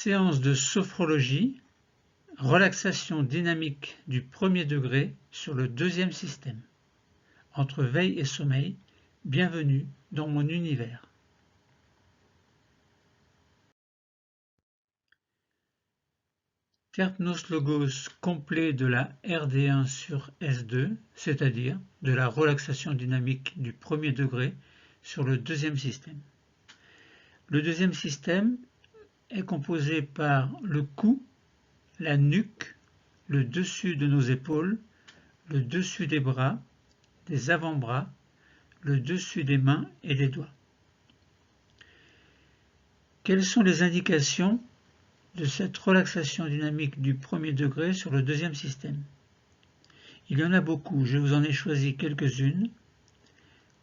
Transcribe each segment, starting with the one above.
Séance de sophrologie, relaxation dynamique du premier degré sur le deuxième système. Entre veille et sommeil, bienvenue dans mon univers. Terpnos logos complet de la RD1 sur S2, c'est-à-dire de la relaxation dynamique du premier degré sur le deuxième système. Le deuxième système est composé par le cou, la nuque, le dessus de nos épaules, le dessus des bras, des avant-bras, le dessus des mains et des doigts. Quelles sont les indications de cette relaxation dynamique du premier degré sur le deuxième système? Il y en a beaucoup, je vous en ai choisi quelques-unes.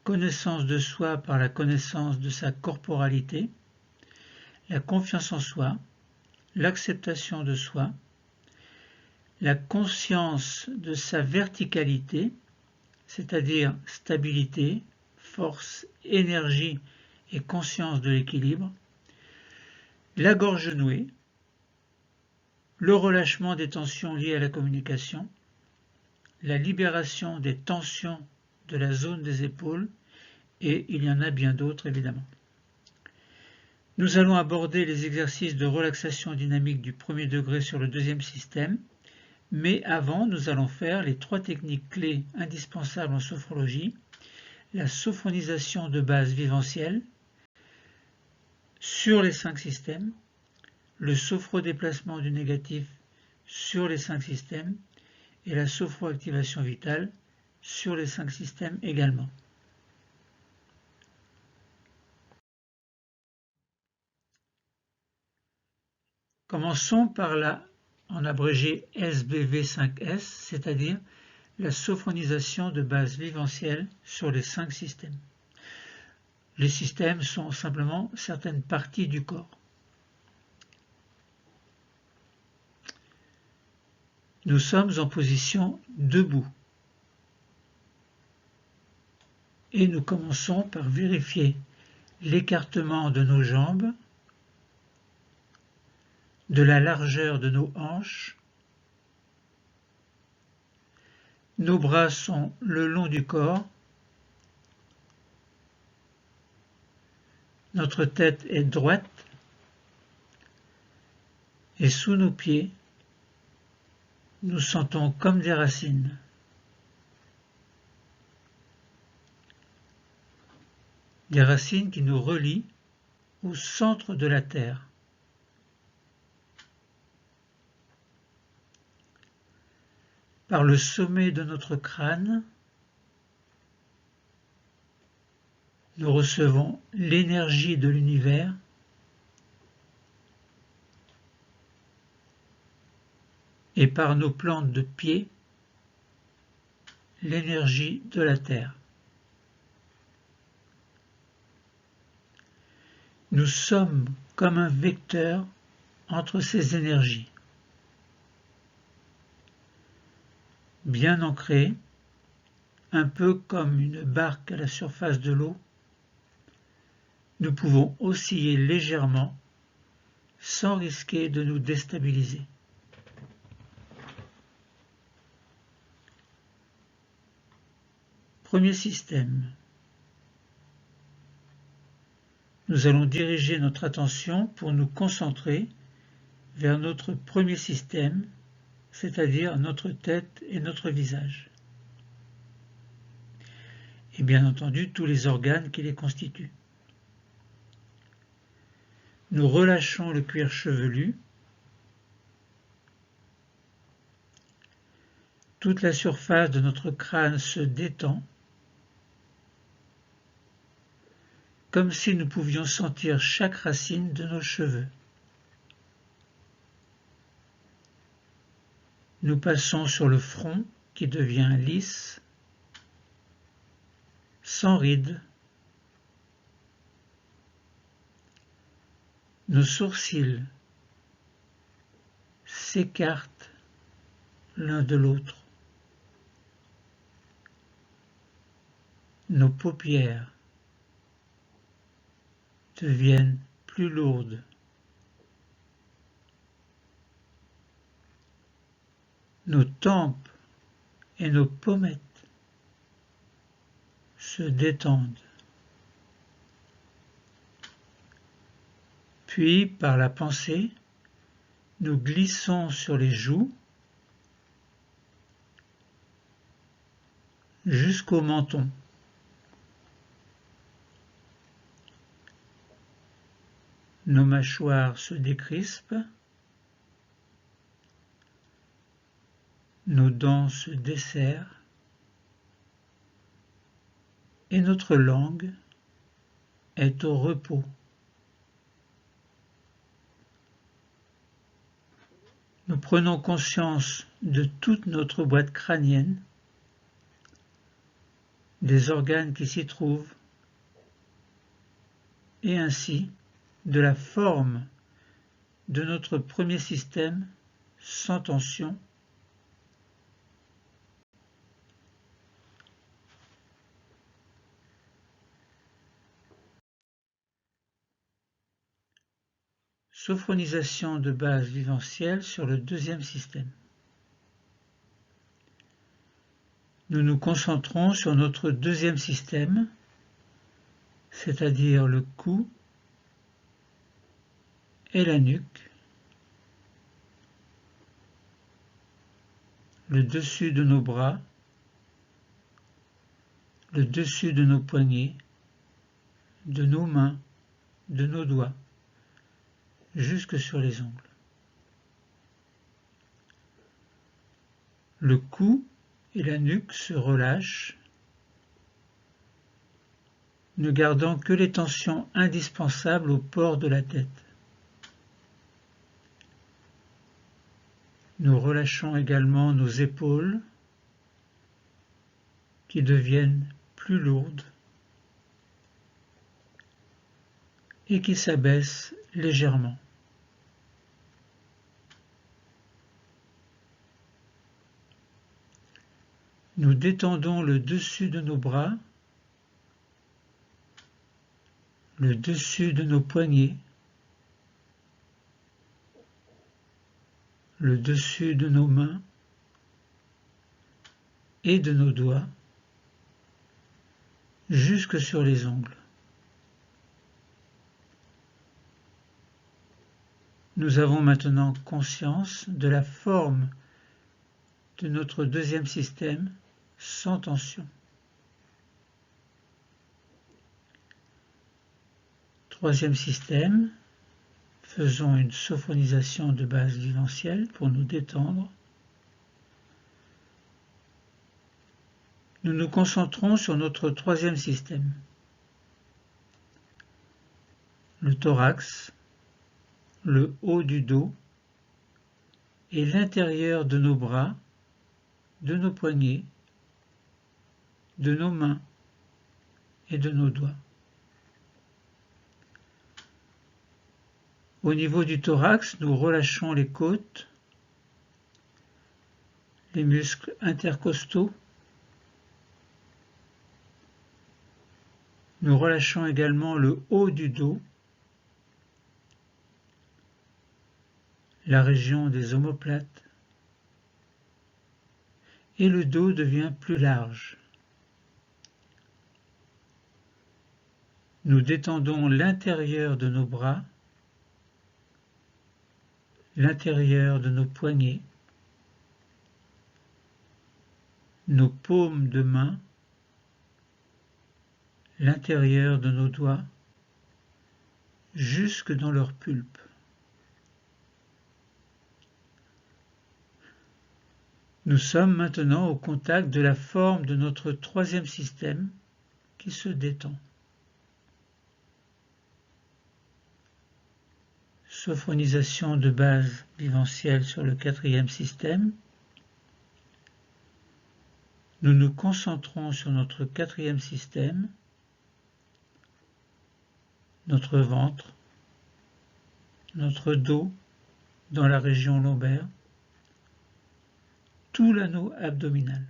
Connaissance de soi par la connaissance de sa corporalité, la confiance en soi, l'acceptation de soi, la conscience de sa verticalité, c'est-à-dire stabilité, force, énergie et conscience de l'équilibre, la gorge nouée, le relâchement des tensions liées à la communication, la libération des tensions de la zone des épaules, et il y en a bien d'autres évidemment. Nous allons aborder les exercices de relaxation dynamique du premier degré sur le deuxième système, mais avant, nous allons faire les 3 techniques clés indispensables en sophrologie: la sophronisation de base viventielle sur les 5 systèmes, le sophrodéplacement du négatif sur les 5 systèmes et la sophroactivation vitale sur les 5 systèmes également. Commençons par la, en abrégé SBV5S, c'est-à-dire la sophronisation de base viventielle sur les 5 systèmes. Les systèmes sont simplement certaines parties du corps. Nous sommes en position debout. Et nous commençons par vérifier l'écartement de nos jambes, de la largeur de nos hanches. Nos bras sont le long du corps. Notre tête est droite. Et sous nos pieds, nous sentons comme des racines. Des racines qui nous relient au centre de la Terre. Par le sommet de notre crâne, nous recevons l'énergie de l'univers et par nos plantes de pied, l'énergie de la Terre. Nous sommes comme un vecteur entre ces énergies. Bien ancré, un peu comme une barque à la surface de l'eau, nous pouvons osciller légèrement sans risquer de nous déstabiliser. Premier système. Nous allons diriger notre attention pour nous concentrer vers notre premier système, c'est-à-dire notre tête et notre visage. Et bien entendu, tous les organes qui les constituent. Nous relâchons le cuir chevelu. Toute la surface de notre crâne se détend, comme si nous pouvions sentir chaque racine de nos cheveux. Nous passons sur le front qui devient lisse, sans rides. Nos sourcils s'écartent l'un de l'autre. Nos paupières deviennent plus lourdes. nos tempes et nos pommettes se détendent. Puis, par la pensée, nous glissons sur les joues jusqu'au menton. Nos mâchoires se décrispent, nos dents se desserrent et notre langue est au repos. Nous prenons conscience de toute notre boîte crânienne, des organes qui s'y trouvent, et ainsi de la forme de notre premier système sans tension, sophronisation de base viventielle sur le deuxième système. Nous nous concentrons sur notre deuxième système, c'est-à-dire le cou et la nuque, le dessus de nos bras, le dessus de nos poignets, de nos mains, de nos doigts, jusque sur les ongles. Le cou et la nuque se relâchent, ne gardant que les tensions indispensables au port de la tête. Nous relâchons également nos épaules, qui deviennent plus lourdes et qui s'abaissent légèrement. Nous détendons le dessus de nos bras, le dessus de nos poignets, le dessus de nos mains et de nos doigts, jusque sur les ongles. Nous avons maintenant conscience de la forme de notre deuxième système sans tension. Troisième système, faisons une sophonisation de base viventielle pour nous détendre. Nous nous concentrons sur notre troisième système, le thorax, le haut du dos et l'intérieur de nos bras, de nos poignets, de nos mains et de nos doigts. Au niveau du thorax, nous relâchons les côtes, les muscles intercostaux. Nous relâchons également le haut du dos, la région des omoplates, et le dos devient plus large. Nous détendons l'intérieur de nos bras, l'intérieur de nos poignets, nos paumes de main, l'intérieur de nos doigts, jusque dans leur pulpe. Nous sommes maintenant au contact de la forme de notre troisième système qui se détend. Sophronisation de base viventielle sur le quatrième système. Nous nous concentrons sur notre quatrième système, notre ventre, notre dos dans la région lombaire, tout l'anneau abdominal.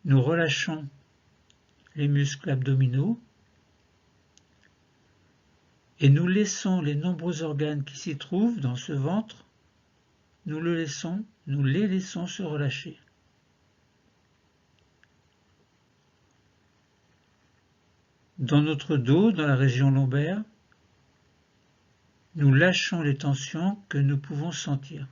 Nous relâchons les muscles abdominaux et nous laissons les nombreux organes qui s'y trouvent dans ce ventre, nous les laissons se relâcher. Dans notre dos, dans la région lombaire, nous lâchons les tensions que nous pouvons sentir.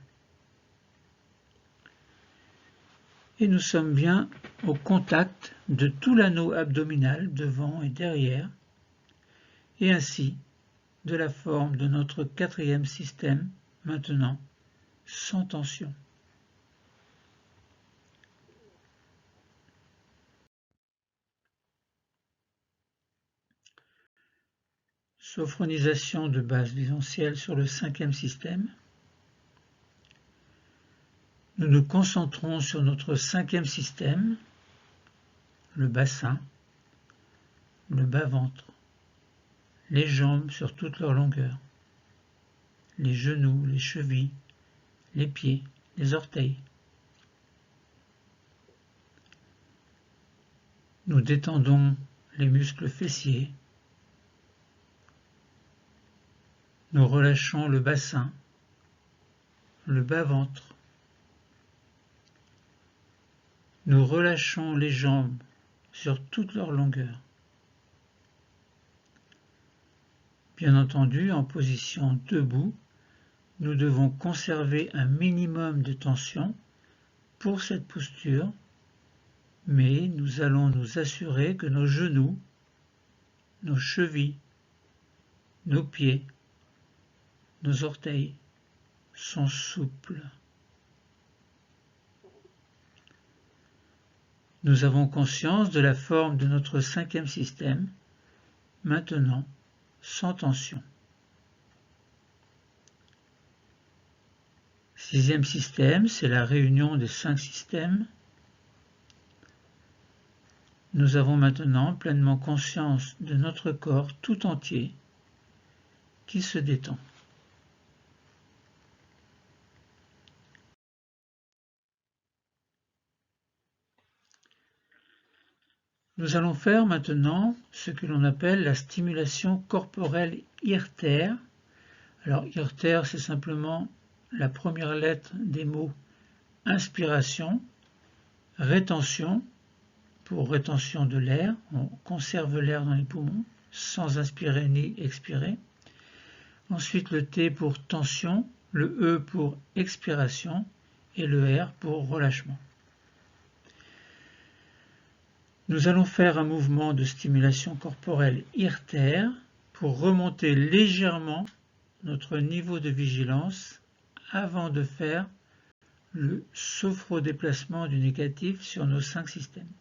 Et nous sommes bien au contact de tout l'anneau abdominal devant et derrière, et ainsi de la forme de notre quatrième système, maintenant sans tension. Sophronisation de base visuelle sur le cinquième système. Nous nous concentrons sur notre cinquième système, le bassin, le bas-ventre, les jambes sur toute leur longueur, les genoux, les chevilles, les pieds, les orteils. Nous détendons les muscles fessiers. Nous relâchons le bassin, le bas-ventre. Nous relâchons les jambes sur toute leur longueur. Bien entendu, en position debout, nous devons conserver un minimum de tension pour cette posture, mais nous allons nous assurer que nos genoux, nos chevilles, nos pieds, nos orteils sont souples. Nous avons conscience de la forme de notre cinquième système, maintenant sans tension. Sixième système, c'est la réunion des 5 systèmes. Nous avons maintenant pleinement conscience de notre corps tout entier qui se détend. Nous allons faire maintenant ce que l'on appelle la stimulation corporelle IRTER. Alors IRTER, c'est simplement la première lettre des mots inspiration, rétention, pour rétention de l'air, on conserve l'air dans les poumons sans inspirer ni expirer. Ensuite le T pour tension, le E pour expiration et le R pour relâchement. Nous allons faire un mouvement de stimulation corporelle IRTER pour remonter légèrement notre niveau de vigilance avant de faire le sophrodéplacement du négatif sur nos 5 systèmes.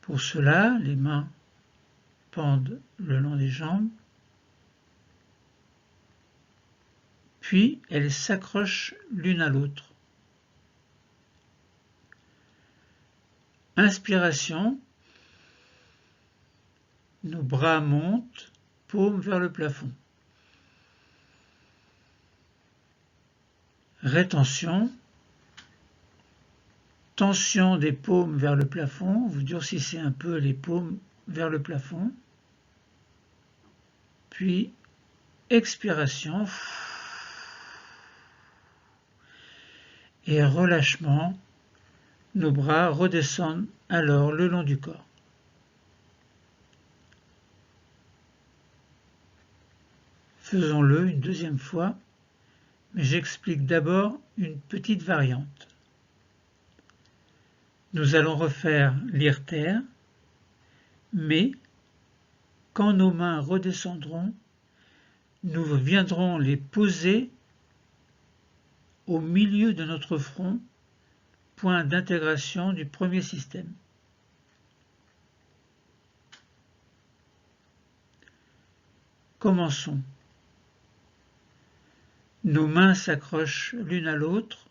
Pour cela, les mains pendent le long des jambes, puis elles s'accrochent l'une à l'autre. Inspiration, nos bras montent, paumes vers le plafond. Rétention, tension des paumes vers le plafond, vous durcissez un peu les paumes vers le plafond. Puis expiration et relâchement. Nos bras redescendent alors le long du corps. Faisons-le une deuxième fois, mais j'explique d'abord une petite variante. Nous allons refaire l'IRTER, mais quand nos mains redescendront, nous viendrons les poser au milieu de notre front, point d'intégration du premier système. Commençons. Nos mains s'accrochent l'une à l'autre.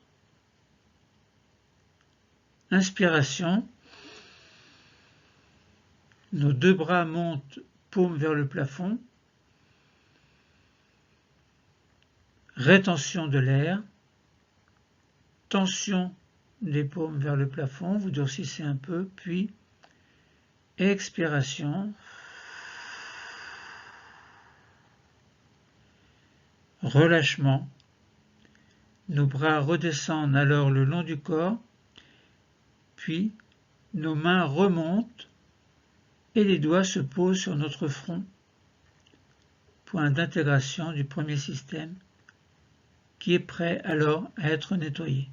Inspiration. Nos 2 bras montent, paumes vers le plafond. Rétention de l'air. Tension des paumes vers le plafond, vous durcissez un peu, puis expiration. relâchement. Nos bras redescendent alors le long du corps, puis nos mains remontent et les doigts se posent sur notre front, point d'intégration du premier système, qui est prêt alors à être nettoyé.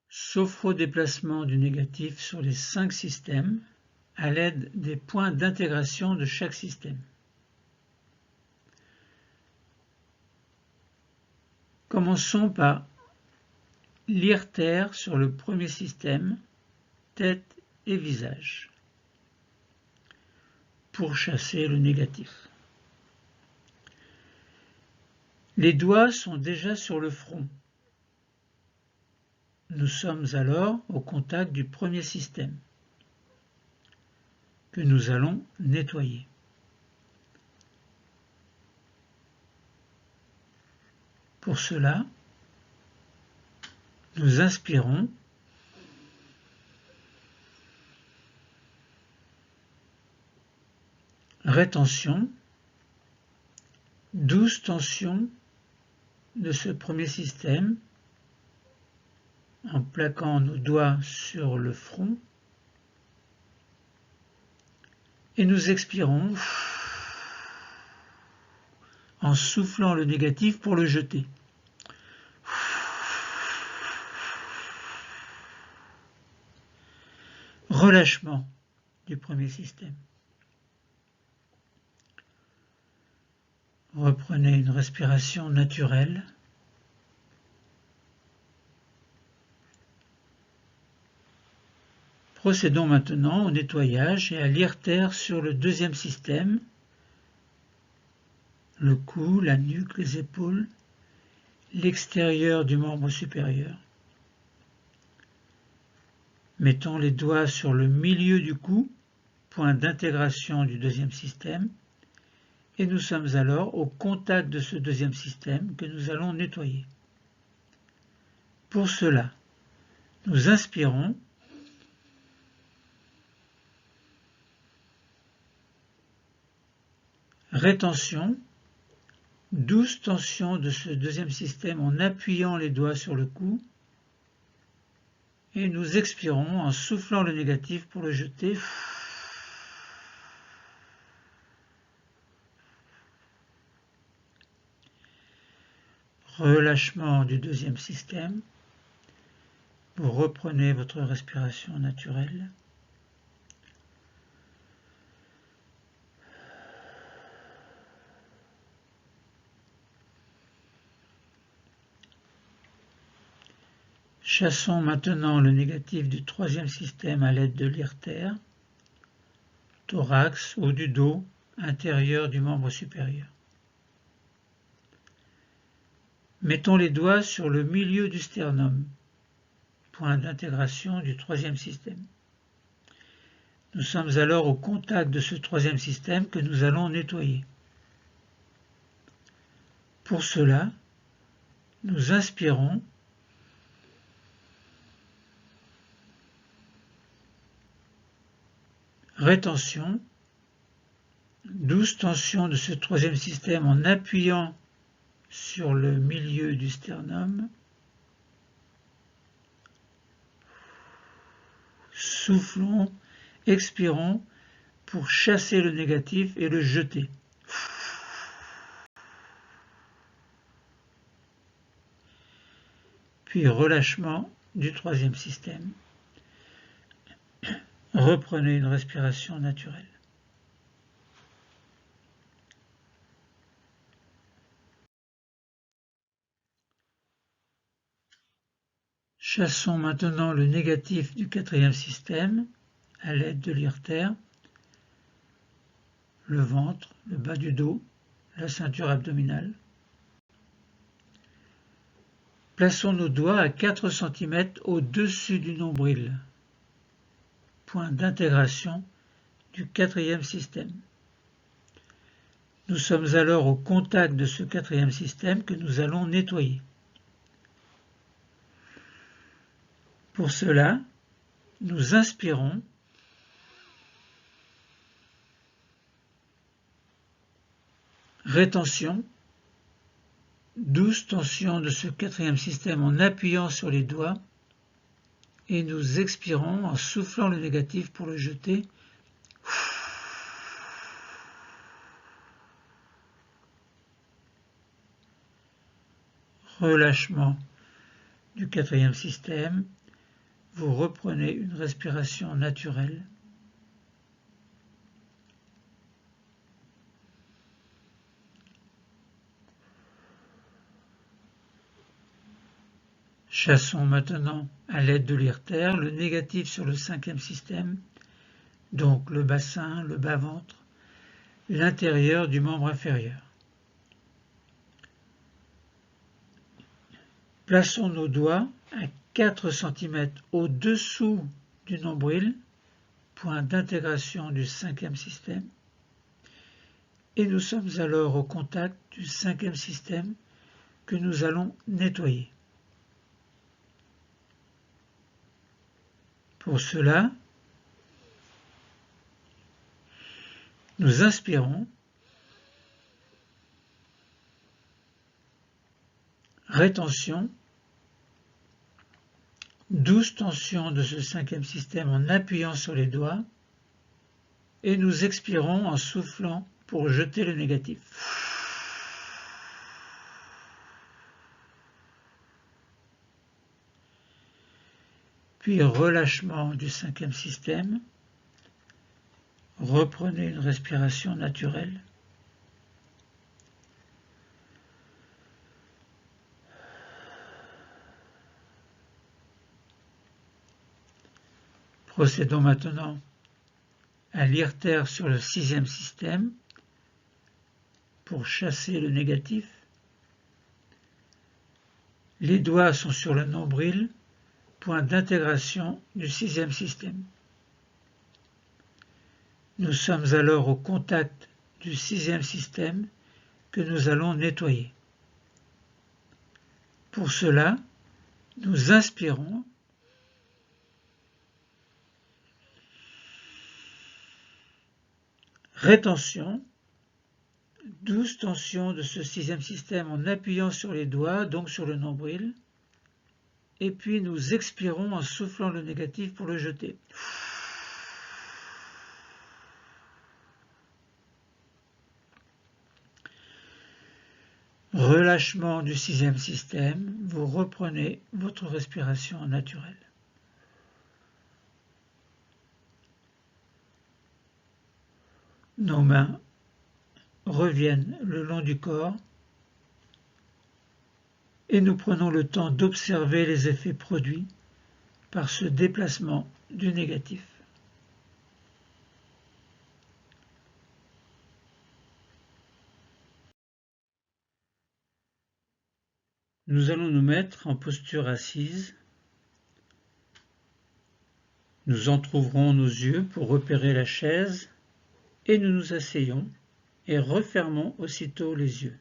Sophro-déplacement du négatif sur les 5 systèmes à l'aide des points d'intégration de chaque système. Commençons par l'IRTER sur le premier système, tête et visage, pour chasser le négatif. Les doigts sont déjà sur le front. Nous sommes alors au contact du premier système, que nous allons nettoyer. Pour cela, nous inspirons rétention, douce tension de ce premier système en plaquant nos doigts sur le front et nous expirons en soufflant le négatif pour le jeter. Relâchement du premier système. Reprenez une respiration naturelle. Procédons maintenant au nettoyage et à l'IRTER sur le deuxième système, le cou, la nuque, les épaules, l'extérieur du membre supérieur. Mettons les doigts sur le milieu du cou, point d'intégration du deuxième système, et nous sommes alors au contact de ce deuxième système que nous allons nettoyer. Pour cela, nous inspirons rétention, douce tension de ce deuxième système en appuyant les doigts sur le cou, et nous expirons en soufflant le négatif pour le jeter. Relâchement du deuxième système. Vous reprenez votre respiration naturelle. Chassons maintenant le négatif du troisième système à l'aide de l'IRTER, thorax, haut du dos, intérieur du membre supérieur. Mettons les doigts sur le milieu du sternum, point d'intégration du troisième système. Nous sommes alors au contact de ce troisième système que nous allons nettoyer. Pour cela, nous inspirons rétention, douce tension de ce troisième système en appuyant sur le milieu du sternum. Soufflons, expirons pour chasser le négatif et le jeter. Puis relâchement du troisième système. Reprenez une respiration naturelle. Chassons maintenant le négatif du quatrième système à l'aide de l'IRTER, le ventre, le bas du dos, la ceinture abdominale. Plaçons nos doigts à 4 cm au-dessus du nombril, point d'intégration du quatrième système. Nous sommes alors au contact de ce quatrième système que nous allons nettoyer. Pour cela, nous inspirons Rétention, douce tension de ce quatrième système en appuyant sur les doigts et nous expirons en soufflant le négatif pour le jeter. Relâchement du quatrième système. Vous reprenez une respiration naturelle. Chassons maintenant à l'aide de l'IRTER le négatif sur le cinquième système, donc le bassin, le bas-ventre, l'intérieur du membre inférieur. Plaçons nos doigts à 4 cm au-dessous du nombril, point d'intégration du cinquième système, et nous sommes alors au contact du cinquième système que nous allons nettoyer. Pour cela, nous inspirons, rétention, douce tension de ce cinquième système en appuyant sur les doigts, et nous expirons en soufflant pour jeter le négatif. Puis relâchement du cinquième système. Reprenez une respiration naturelle. Procédons maintenant à l'IRTER sur le sixième système pour chasser le négatif. Les doigts sont sur le nombril, point d'intégration du sixième système. Nous sommes alors au contact du sixième système que nous allons nettoyer. Pour cela, nous inspirons, rétention, douce tension de ce sixième système en appuyant sur les doigts, donc sur le nombril, et puis nous expirons en soufflant le négatif pour le jeter. Relâchement du sixième système, vous reprenez votre respiration naturelle. Nos mains reviennent le long du corps et nous prenons le temps d'observer les effets produits par ce déplacement du négatif. Nous allons nous mettre en posture assise. Nous entrouvrons nos yeux pour repérer la chaise et nous nous asseyons et refermons aussitôt les yeux.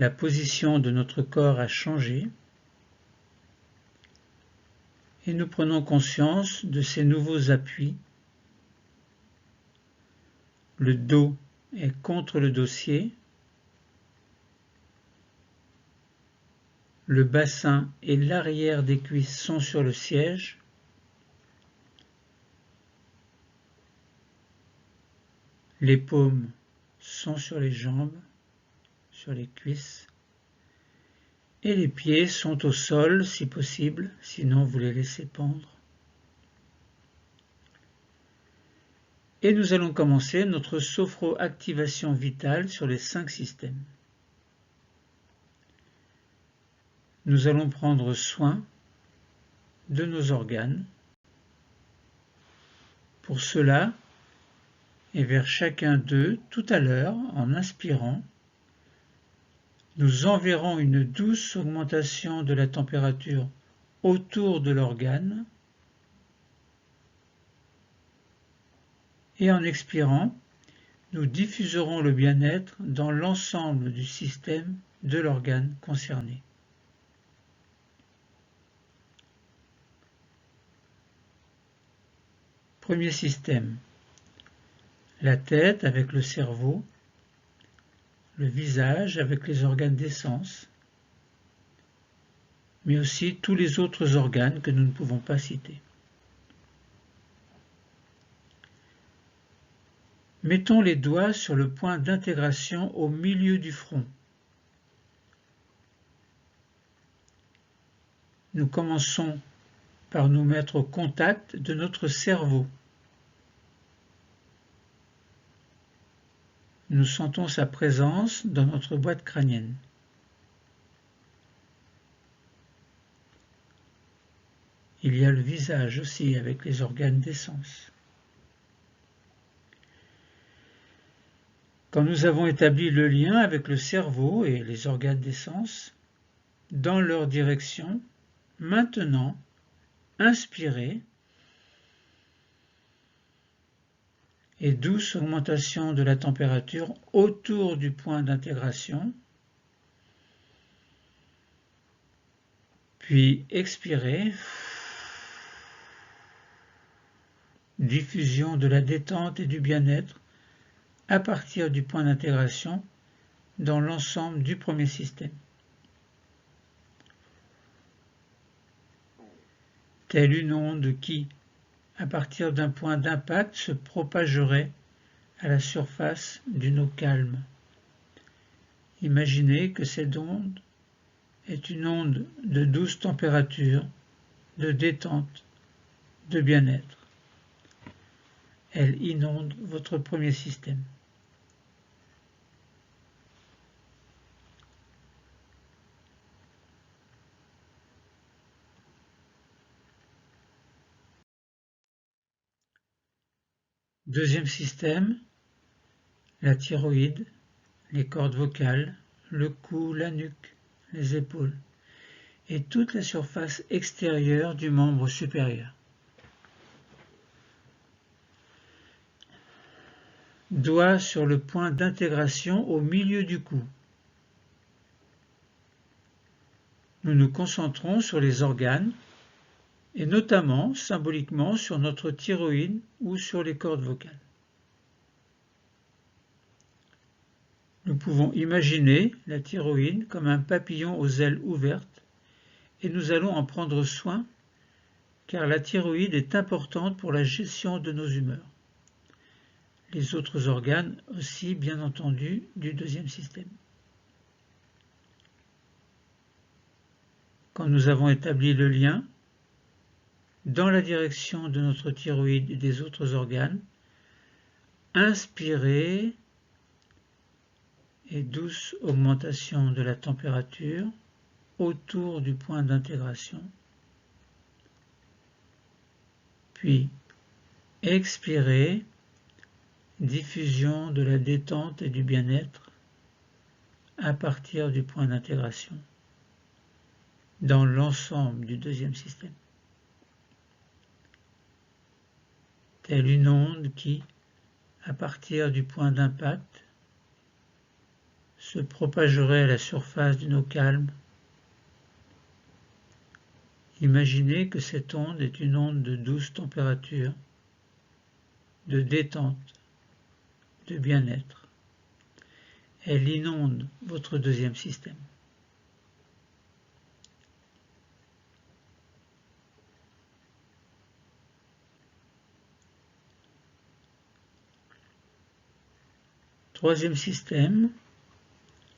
La position de notre corps a changé et nous prenons conscience de ces nouveaux appuis. Le dos est contre le dossier, le bassin et l'arrière des cuisses sont sur le siège, les paumes sont sur les jambes, sur les cuisses, et les pieds sont au sol si possible, sinon vous les laissez pendre. Et nous allons commencer notre sophro-activation vitale sur les 5 systèmes. Nous allons prendre soin de nos organes. Pour cela, et vers chacun d'eux, tout à l'heure, en inspirant, nous enverrons une douce augmentation de la température autour de l'organe et en expirant, nous diffuserons le bien-être dans l'ensemble du système de l'organe concerné. Premier système, la tête avec le cerveau, le visage avec les organes des sens, mais aussi tous les autres organes que nous ne pouvons pas citer. Mettons les doigts sur le point d'intégration au milieu du front. Nous commençons par nous mettre au contact de notre cerveau. Nous sentons sa présence dans notre boîte crânienne. Il y a le visage aussi avec les organes des sens. Quand nous avons établi le lien avec le cerveau et les organes des sens, dans leur direction, maintenant, inspirez et douce augmentation de la température autour du point d'intégration, puis expirez, diffusion de la détente et du bien-être à partir du point d'intégration dans l'ensemble du premier système. Telle une onde qui, à partir d'un point d'impact, se propagerait à la surface d'une eau calme. Imaginez que cette onde est une onde de douce température, de détente, de bien-être. Elle inonde votre premier système. Deuxième système, la thyroïde, les cordes vocales, le cou, la nuque, les épaules et toute la surface extérieure du membre supérieur. Doigt sur le point d'intégration au milieu du cou. Nous nous concentrons sur les organes et notamment symboliquement sur notre thyroïde ou sur les cordes vocales. Nous pouvons imaginer la thyroïde comme un papillon aux ailes ouvertes et nous allons en prendre soin car la thyroïde est importante pour la gestion de nos humeurs. Les autres organes aussi, bien entendu, du deuxième système. Quand nous avons établi le lien, dans la direction de notre thyroïde et des autres organes, inspirez et douce augmentation de la température autour du point d'intégration. Puis, expirez, diffusion de la détente et du bien-être à partir du point d'intégration dans l'ensemble du deuxième système. Telle une onde qui, à partir du point d'impact, se propagerait à la surface d'une eau calme. Imaginez que cette onde est une onde de douce température, de détente, de bien-être. Elle inonde votre deuxième système. Troisième système,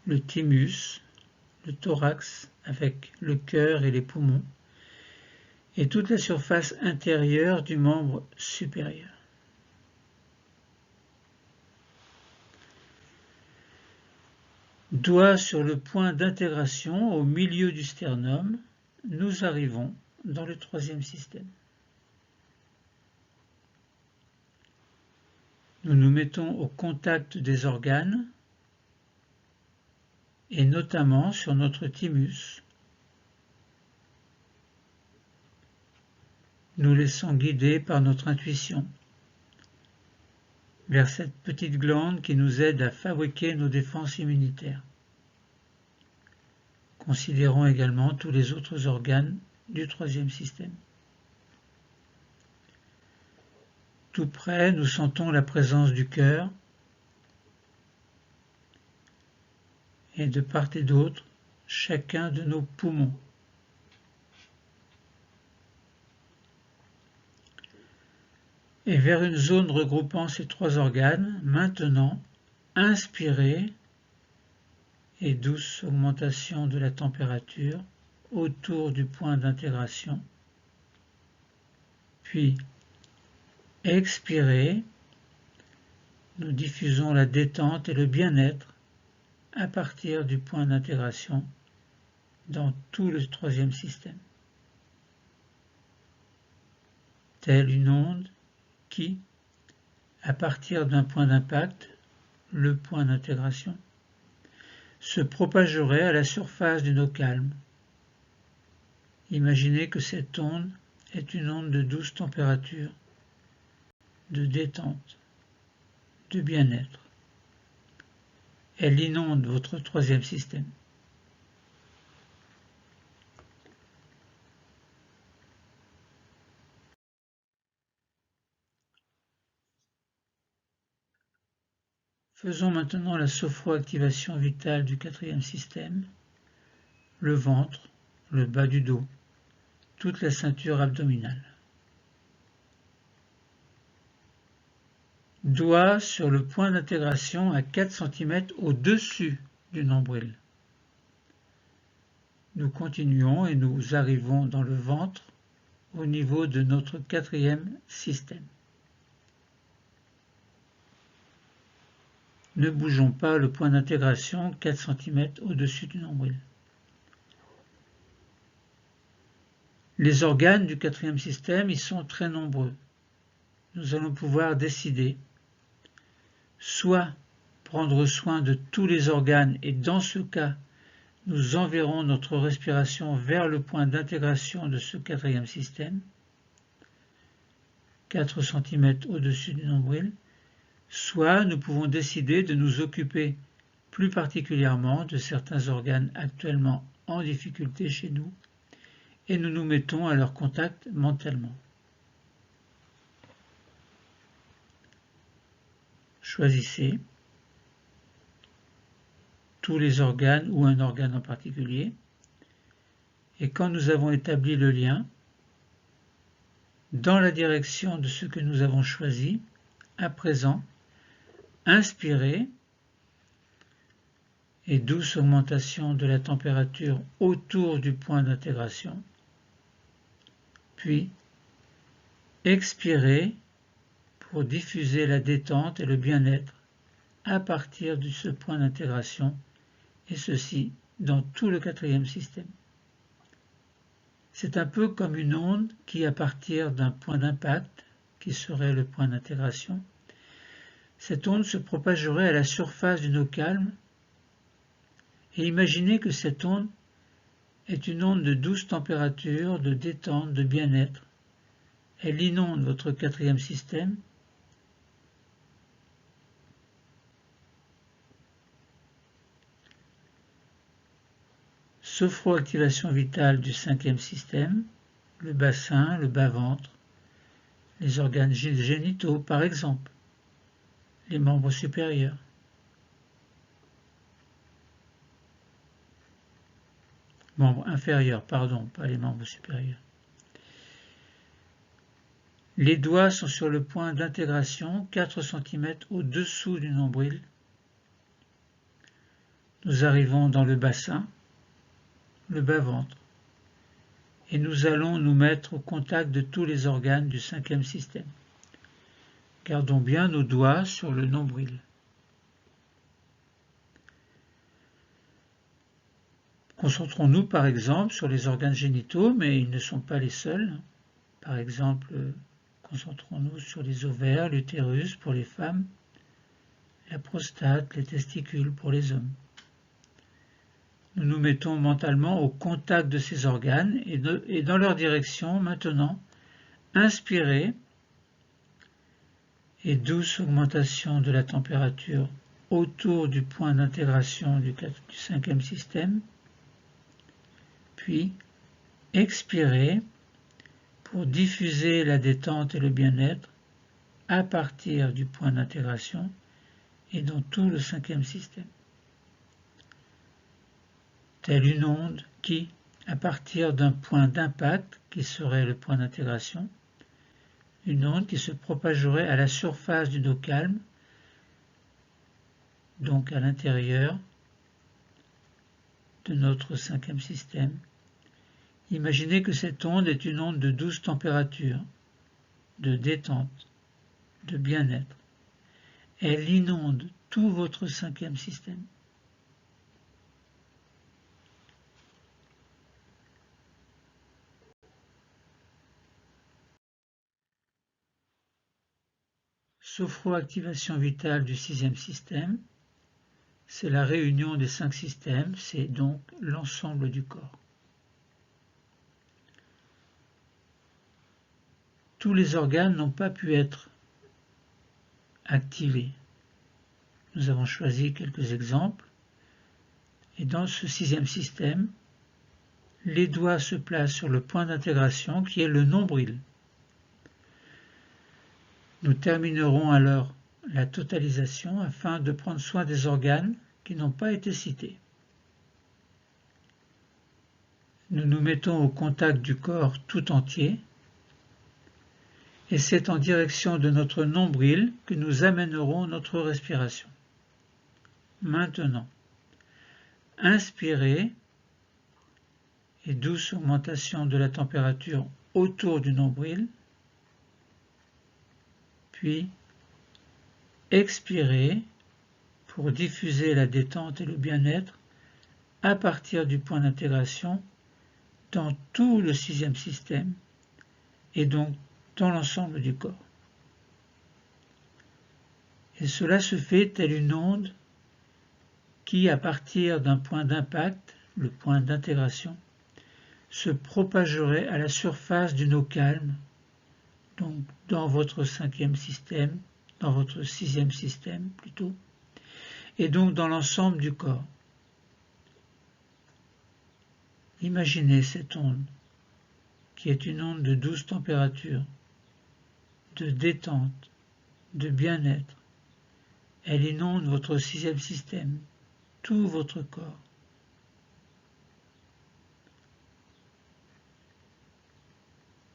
le thymus, le thorax avec le cœur et les poumons, et toute la surface intérieure du membre supérieur. Doigt sur le point d'intégration au milieu du sternum, nous arrivons dans le troisième système. Nous nous mettons au contact des organes et notamment sur notre thymus. Nous laissons guider par notre intuition vers cette petite glande qui nous aide à fabriquer nos défenses immunitaires. Considérons également tous les autres organes du troisième système. Tout près, nous sentons la présence du cœur et de part et d'autre, chacun de nos poumons. Et vers une zone regroupant ces trois organes, maintenant, inspirez et douce augmentation de la température autour du point d'intégration. Puis, expirez, nous diffusons la détente et le bien-être à partir du point d'intégration dans tout le troisième système. Telle une onde qui, à partir d'un point d'impact, le point d'intégration, se propagerait à la surface d'une eau calme. Imaginez que cette onde est une onde de douce température, de détente, de bien-être. Elle inonde votre troisième système. Faisons maintenant la sophroactivation vitale du quatrième système, le ventre, le bas du dos, toute la ceinture abdominale. Doigt sur le point d'intégration à 4 cm au-dessus du nombril. Nous continuons et nous arrivons dans le ventre au niveau de notre quatrième système. Ne bougeons pas le point d'intégration 4 cm au-dessus du nombril. Les organes du quatrième système y sont très nombreux. Nous allons pouvoir décider soit prendre soin de tous les organes et dans ce cas, nous enverrons notre respiration vers le point d'intégration de ce quatrième système, 4 cm au-dessus du nombril, soit nous pouvons décider de nous occuper plus particulièrement de certains organes actuellement en difficulté chez nous et nous nous mettons à leur contact mentalement. Choisissez tous les organes ou un organe en particulier et quand nous avons établi le lien, dans la direction de ce que nous avons choisi, à présent, inspirez et douce augmentation de la température autour du point d'intégration. Puis, expirez pour diffuser la détente et le bien-être à partir de ce point d'intégration, et ceci dans tout le quatrième système. C'est un peu comme une onde qui, à partir d'un point d'impact, qui serait le point d'intégration, cette onde se propagerait à la surface d'une eau calme, et imaginez que cette onde est une onde de douce température, de détente, de bien-être. Elle inonde votre quatrième système. Sophroactivation vitale du cinquième système, le bassin, le bas-ventre, les organes génitaux par exemple, les membres supérieurs. Membres inférieurs, pardon, pas les membres supérieurs. Les doigts sont sur le point d'intégration, 4 cm au-dessous du nombril. Nous arrivons dans le bassin, le bas-ventre, et nous allons nous mettre au contact de tous les organes du cinquième système. Gardons bien nos doigts sur le nombril. Concentrons-nous par exemple sur les organes génitaux, mais ils ne sont pas les seuls. Par exemple, concentrons-nous sur les ovaires, l'utérus pour les femmes, la prostate, les testicules pour les hommes. Nous nous mettons mentalement au contact de ces organes et dans leur direction, maintenant, inspirez et douce augmentation de la température autour du point d'intégration du cinquième système. Puis, expirez pour diffuser la détente et le bien-être à partir du point d'intégration et dans tout le cinquième système. Telle une onde qui, à partir d'un point d'impact, qui serait le point d'intégration, une onde qui se propagerait à la surface d'une eau calme, donc à l'intérieur de notre cinquième système. Imaginez que cette onde est une onde de douce température, de détente, de bien-être. Elle inonde tout votre cinquième système. Sophroactivation vitale du sixième système, c'est la réunion des 5 systèmes, c'est donc l'ensemble du corps. Tous les organes n'ont pas pu être activés. Nous avons choisi quelques exemples. Et dans ce sixième système, les doigts se placent sur le point d'intégration qui est le nombril. Nous terminerons alors la totalisation afin de prendre soin des organes qui n'ont pas été cités. Nous nous mettons au contact du corps tout entier et c'est en direction de notre nombril que nous amènerons notre respiration. Maintenant, inspirez et douce augmentation de la température autour du nombril, puis expirez pour diffuser la détente et le bien-être à partir du point d'intégration dans tout le sixième système et donc dans l'ensemble du corps. Et cela se fait telle une onde qui, à partir d'un point d'impact, le point d'intégration, se propagerait à la surface d'une eau calme, donc dans votre cinquième système, dans votre sixième système plutôt, et donc dans l'ensemble du corps. Imaginez cette onde, qui est une onde de douce température, de détente, de bien-être. Elle inonde votre sixième système, tout votre corps.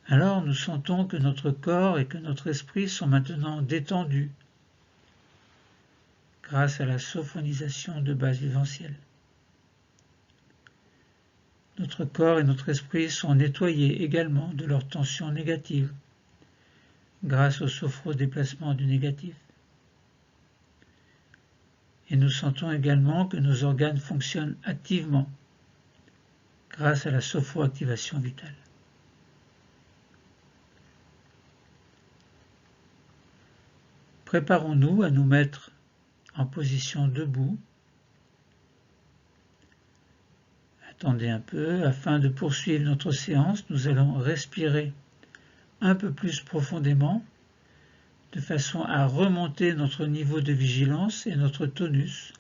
Alors nous sentons que notre corps et que notre esprit sont maintenant détendus grâce à la sophonisation de base viventielle. Notre corps et notre esprit sont nettoyés également de leurs tensions négatives grâce au sophrodéplacement du négatif. Et nous sentons également que nos organes fonctionnent activement grâce à la sophroactivation vitale. Préparons-nous à nous mettre en position debout. Attendez un peu, afin de poursuivre notre séance, nous allons respirer un peu plus profondément, de façon à remonter notre niveau de vigilance et notre tonus,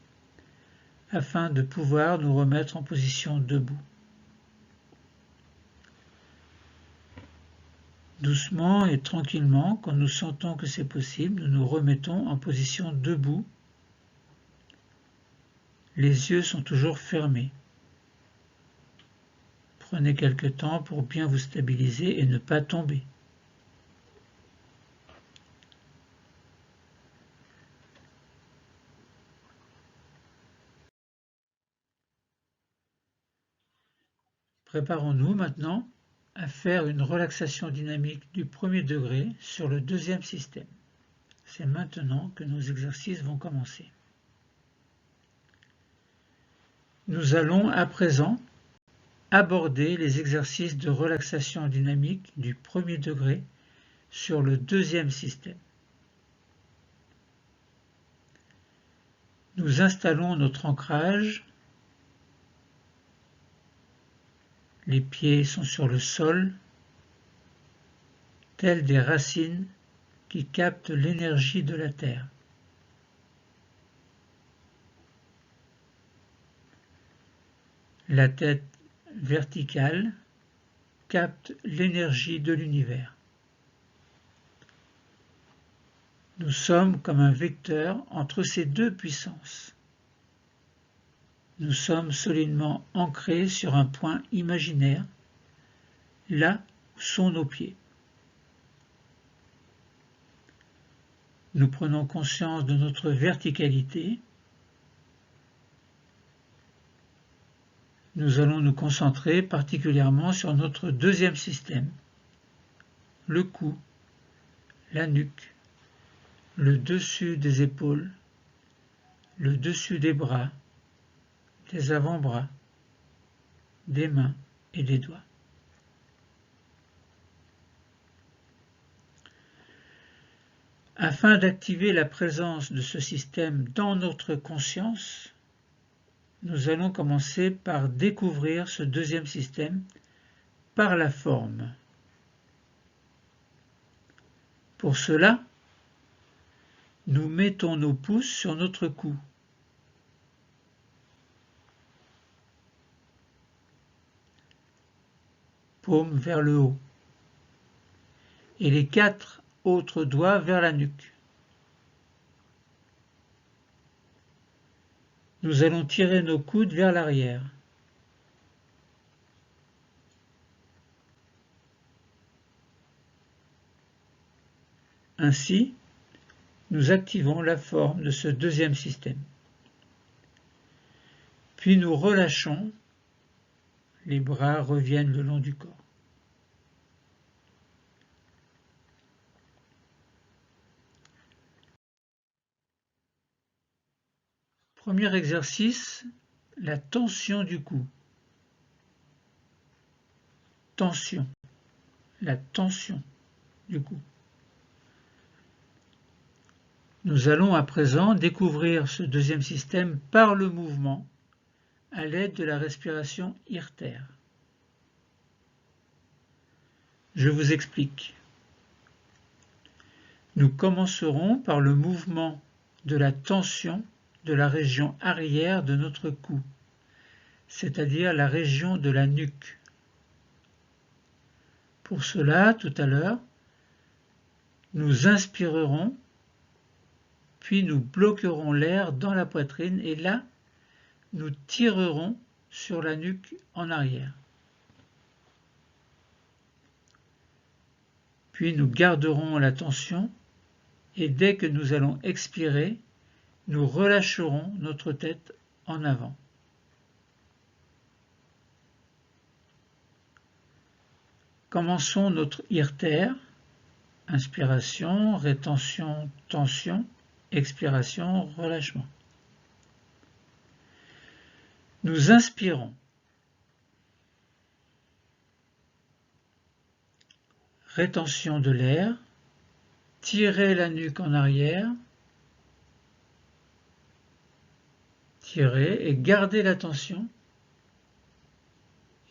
afin de pouvoir nous remettre en position debout. Doucement et tranquillement, quand nous sentons que c'est possible, nous nous remettons en position debout. Les yeux sont toujours fermés. Prenez quelque temps pour bien vous stabiliser et ne pas tomber. Préparons-nous maintenant à faire une relaxation dynamique du premier degré sur le deuxième système. C'est maintenant que nos exercices vont commencer. Nous allons à présent aborder les exercices de relaxation dynamique du premier degré sur le deuxième système. Nous installons notre ancrage. Les pieds sont sur le sol, tels des racines qui captent l'énergie de la terre. La tête verticale capte l'énergie de l'univers. Nous sommes comme un vecteur entre ces deux puissances. Nous sommes solidement ancrés sur un point imaginaire, là où sont nos pieds. Nous prenons conscience de notre verticalité. Nous allons nous concentrer particulièrement sur notre deuxième système, le cou, la nuque, le dessus des épaules, le dessus des bras, des avant-bras, des mains et des doigts. Afin d'activer la présence de ce système dans notre conscience, nous allons commencer par découvrir ce deuxième système par la forme. Pour cela, nous mettons nos pouces sur notre cou. Paume vers le haut. Et les 4 autres doigts vers la nuque. Nous allons tirer nos coudes vers l'arrière. Ainsi, nous activons la forme de ce deuxième système. Puis nous relâchons, les bras reviennent le long du corps. Premier exercice, la tension du cou. Tension, la tension du cou. Nous allons à présent découvrir ce deuxième système par le mouvement à l'aide de la respiration irtère. Je vous explique. Nous commencerons par le mouvement de la tension de la région arrière de notre cou, c'est-à-dire la région de la nuque. Pour cela, tout à l'heure, nous inspirerons, puis nous bloquerons l'air dans la poitrine et là, nous tirerons sur la nuque en arrière. Puis nous garderons la tension et dès que nous allons expirer, nous relâcherons notre tête en avant. Commençons notre irtère. Inspiration, rétention, tension, expiration, relâchement. Nous inspirons. Rétention de l'air. Tirez la nuque en arrière. Tirez et gardez la tension.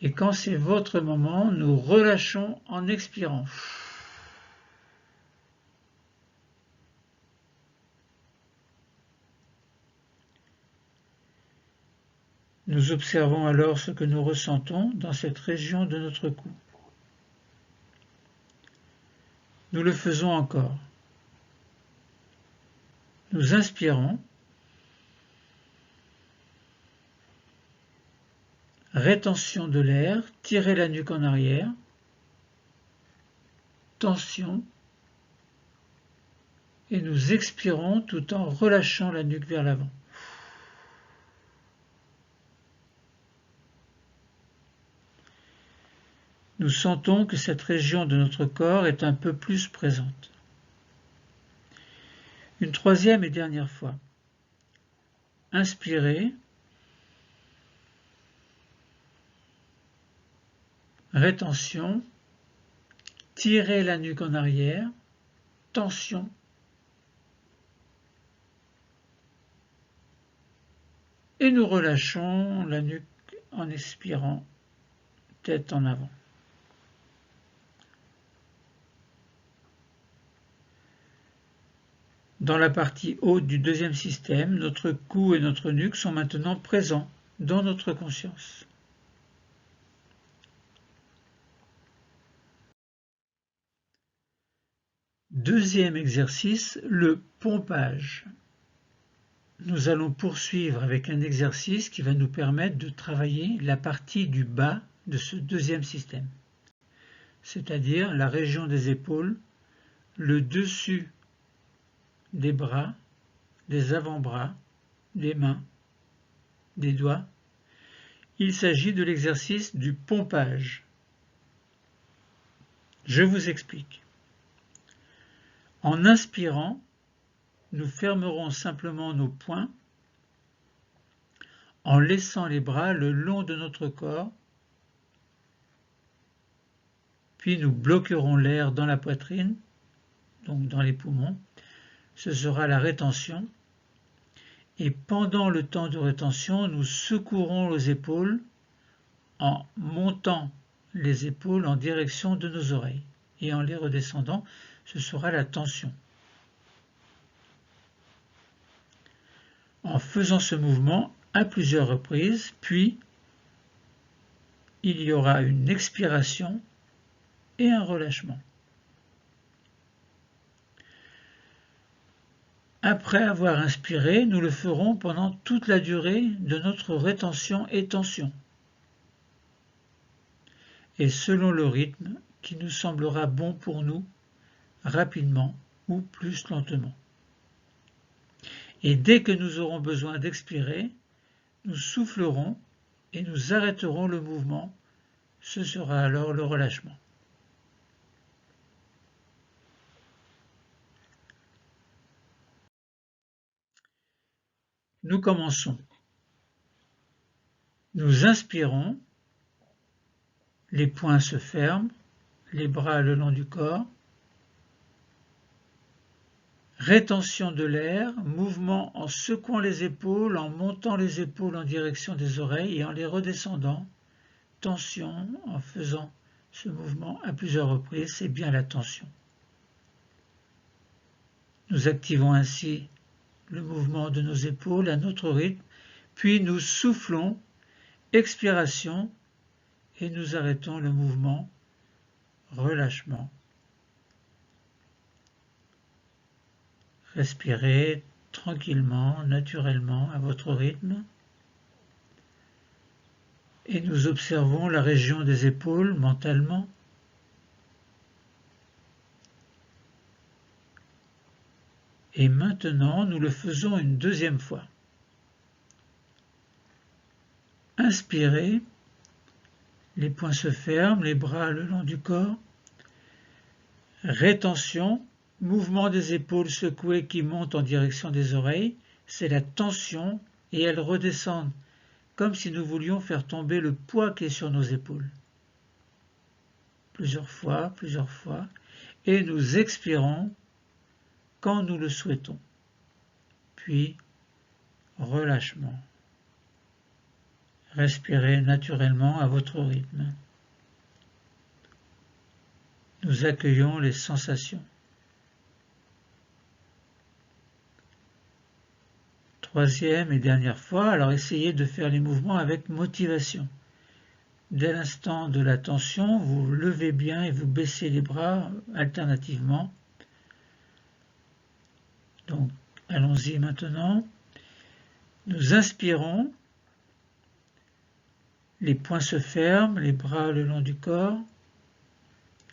Et quand c'est votre moment, nous relâchons en expirant. Nous observons alors ce que nous ressentons dans cette région de notre cou. Nous le faisons encore. Nous inspirons. Rétention de l'air, tirez la nuque en arrière. Tension. Et nous expirons tout en relâchant la nuque vers l'avant. Nous sentons que cette région de notre corps est un peu plus présente. Une troisième et dernière fois. Inspirez. Rétention. Tirez la nuque en arrière. Tension. Et nous relâchons la nuque en expirant, tête en avant. Dans la partie haute du deuxième système, notre cou et notre nuque sont maintenant présents dans notre conscience. Deuxième exercice, le pompage. Nous allons poursuivre avec un exercice qui va nous permettre de travailler la partie du bas de ce deuxième système, c'est-à-dire la région des épaules, le dessus des bras, des avant-bras, des mains, des doigts. Il s'agit de l'exercice du pompage. Je vous explique. En inspirant, nous fermerons simplement nos poings en laissant les bras le long de notre corps, puis nous bloquerons l'air dans la poitrine, donc dans les poumons. Ce sera la rétention. Et pendant le temps de rétention, nous secouerons les épaules en montant les épaules en direction de nos oreilles. Et en les redescendant, ce sera la tension. En faisant ce mouvement à plusieurs reprises, puis il y aura une expiration et un relâchement. Après avoir inspiré, nous le ferons pendant toute la durée de notre rétention et tension, et selon le rythme qui nous semblera bon pour nous, rapidement ou plus lentement. Et dès que nous aurons besoin d'expirer, nous soufflerons et nous arrêterons le mouvement. Ce sera alors le relâchement. Nous commençons. Nous inspirons, les poings se ferment, les bras le long du corps. Rétention de l'air, mouvement en secouant les épaules, en montant les épaules en direction des oreilles et en les redescendant. Tension en faisant ce mouvement à plusieurs reprises, c'est bien la tension. Nous activons ainsi le mouvement de nos épaules à notre rythme, puis nous soufflons, expiration, et nous arrêtons le mouvement, relâchement. Respirez tranquillement, naturellement, à votre rythme. Et nous observons la région des épaules mentalement. Et maintenant, nous le faisons une deuxième fois. Inspirez, les poings se ferment, les bras le long du corps. Rétention, mouvement des épaules secouées qui montent en direction des oreilles, c'est la tension et elles redescendent, comme si nous voulions faire tomber le poids qui est sur nos épaules. Plusieurs fois, et nous expirons quand nous le souhaitons. Puis, relâchement. Respirez naturellement à votre rythme. Nous accueillons les sensations. Troisième et dernière fois, alors essayez de faire les mouvements avec motivation. Dès l'instant de la tension, vous levez bien et vous baissez les bras alternativement. Donc, allons-y maintenant. Nous inspirons. Les poings se ferment, les bras le long du corps.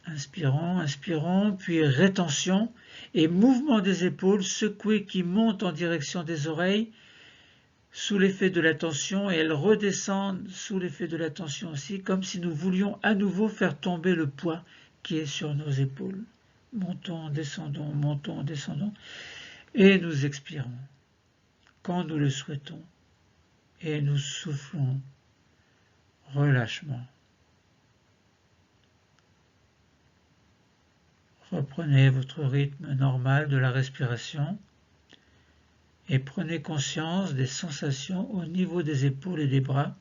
Inspirons, inspirons, puis rétention et mouvement des épaules secouées qui montent en direction des oreilles sous l'effet de la tension et elles redescendent sous l'effet de la tension aussi, comme si nous voulions à nouveau faire tomber le poids qui est sur nos épaules. Montons, descendons et nous expirons quand nous le souhaitons et nous soufflons. Relâchement. Reprenez votre rythme normal de la respiration et prenez conscience des sensations au niveau des épaules et des bras,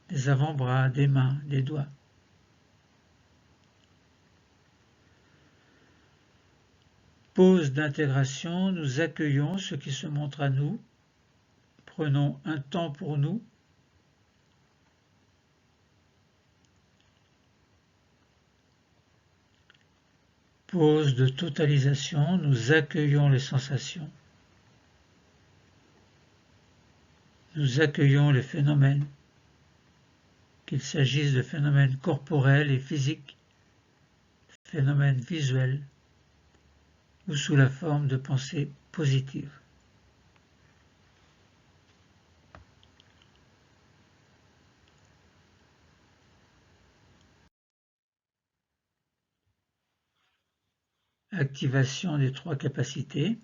des avant-bras, des mains, des doigts. Pause d'intégration, nous accueillons ce qui se montre à nous. Prenons un temps pour nous. pause de totalisation, nous accueillons les sensations. Nous accueillons les phénomènes, qu'il s'agisse de phénomènes corporels et physiques, phénomènes visuels, ou sous la forme de pensées positives. Activation des 3 capacités.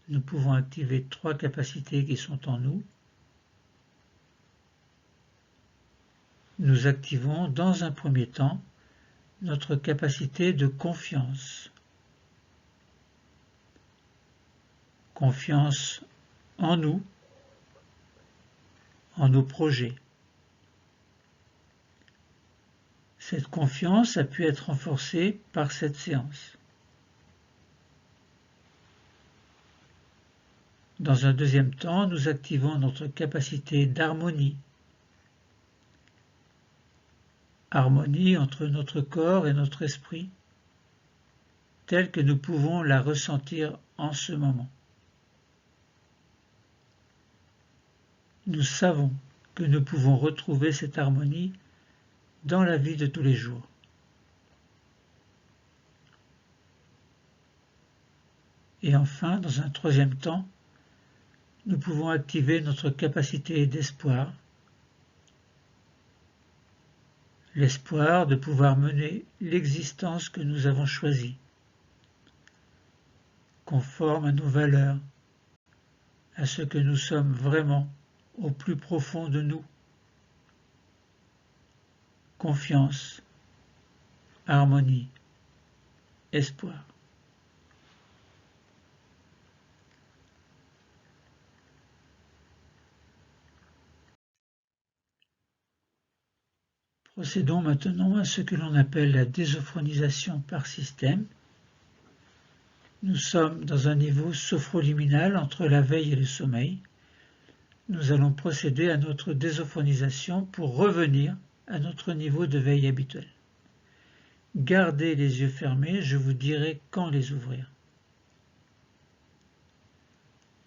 Nous pouvons activer 3 capacités qui sont en nous. Nous activons dans un premier temps notre capacité de confiance. Confiance en nous, en nos projets. Cette confiance a pu être renforcée par cette séance. Dans un deuxième temps, nous activons notre capacité d'harmonie. Harmonie entre notre corps et notre esprit, telle que nous pouvons la ressentir en ce moment. Nous savons que nous pouvons retrouver cette harmonie dans la vie de tous les jours. Et enfin, dans un troisième temps, nous pouvons activer notre capacité d'espoir, l'espoir de pouvoir mener l'existence que nous avons choisie, conforme à nos valeurs, à ce que nous sommes vraiment au plus profond de nous. Confiance, harmonie, espoir. Procédons maintenant à ce que l'on appelle la désophronisation par système. Nous sommes dans un niveau sophroliminal entre la veille et le sommeil. Nous allons procéder à notre désophronisation pour revenir à notre niveau de veille habituel. Gardez les yeux fermés, je vous dirai quand les ouvrir.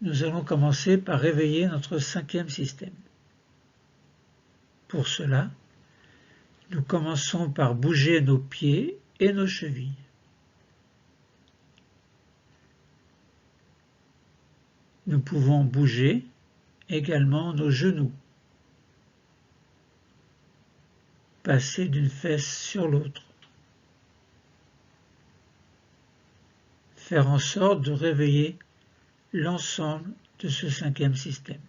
Nous allons commencer par réveiller notre 5e système. Pour cela, nous commençons par bouger nos pieds et nos chevilles. Nous pouvons bouger également nos genoux, passer d'une fesse sur l'autre, faire en sorte de réveiller l'ensemble de ce 5e système.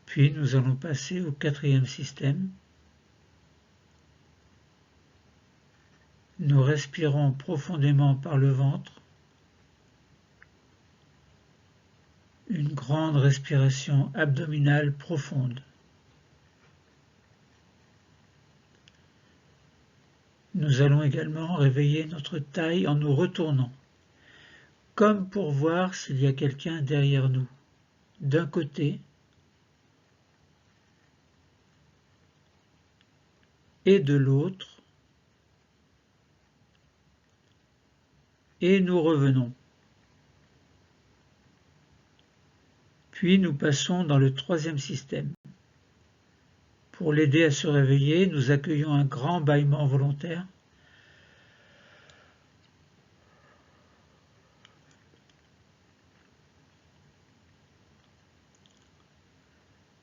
Puis nous allons passer au 4e système. Nous respirons profondément par le ventre, une grande respiration abdominale profonde. Nous allons également réveiller notre taille en nous retournant, comme pour voir s'il y a quelqu'un derrière nous, d'un côté et de l'autre, et nous revenons. Puis nous passons dans le 3e système. Pour l'aider à se réveiller, nous accueillons un grand bâillement volontaire.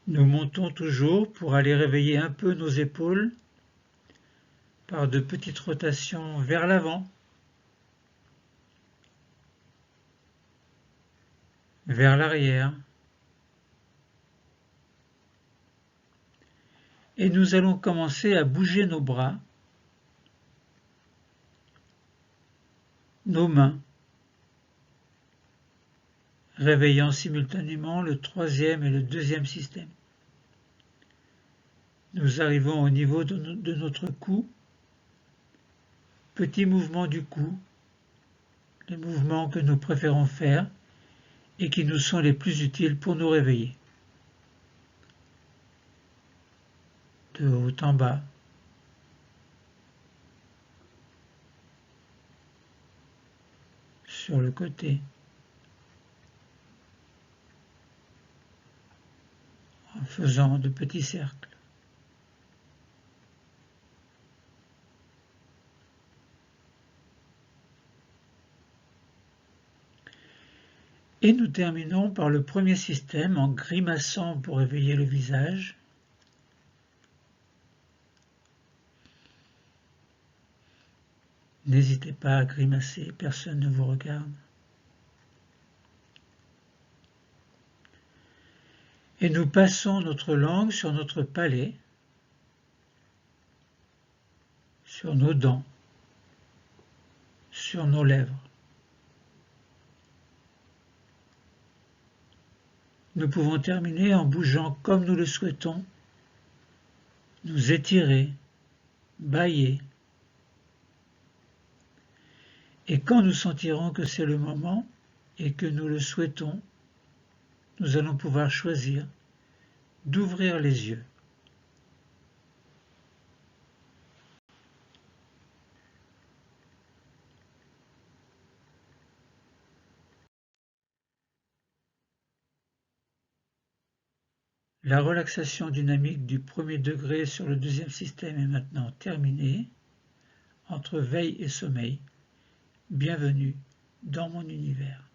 Nous montons toujours pour aller réveiller un peu nos épaules par de petites rotations vers l'avant, vers l'arrière. Et nous allons commencer à bouger nos bras, nos mains, réveillant simultanément le 3e et le 2e système. Nous arrivons au niveau de notre cou, petit mouvement du cou, les mouvements que nous préférons faire et qui nous sont les plus utiles pour nous réveiller. de haut en bas, sur le côté, en faisant de petits cercles. Et nous terminons par le premier système en grimaçant pour éveiller le visage. N'hésitez pas à grimacer, personne ne vous regarde. Et nous passons notre langue sur notre palais, sur nos dents, sur nos lèvres. Nous pouvons terminer en bougeant comme nous le souhaitons, nous étirer, bâiller. Et quand nous sentirons que c'est le moment et que nous le souhaitons, nous allons pouvoir choisir d'ouvrir les yeux. La relaxation dynamique du premier degré sur le deuxième système est maintenant terminée. Entre veille et sommeil, bienvenue dans mon univers.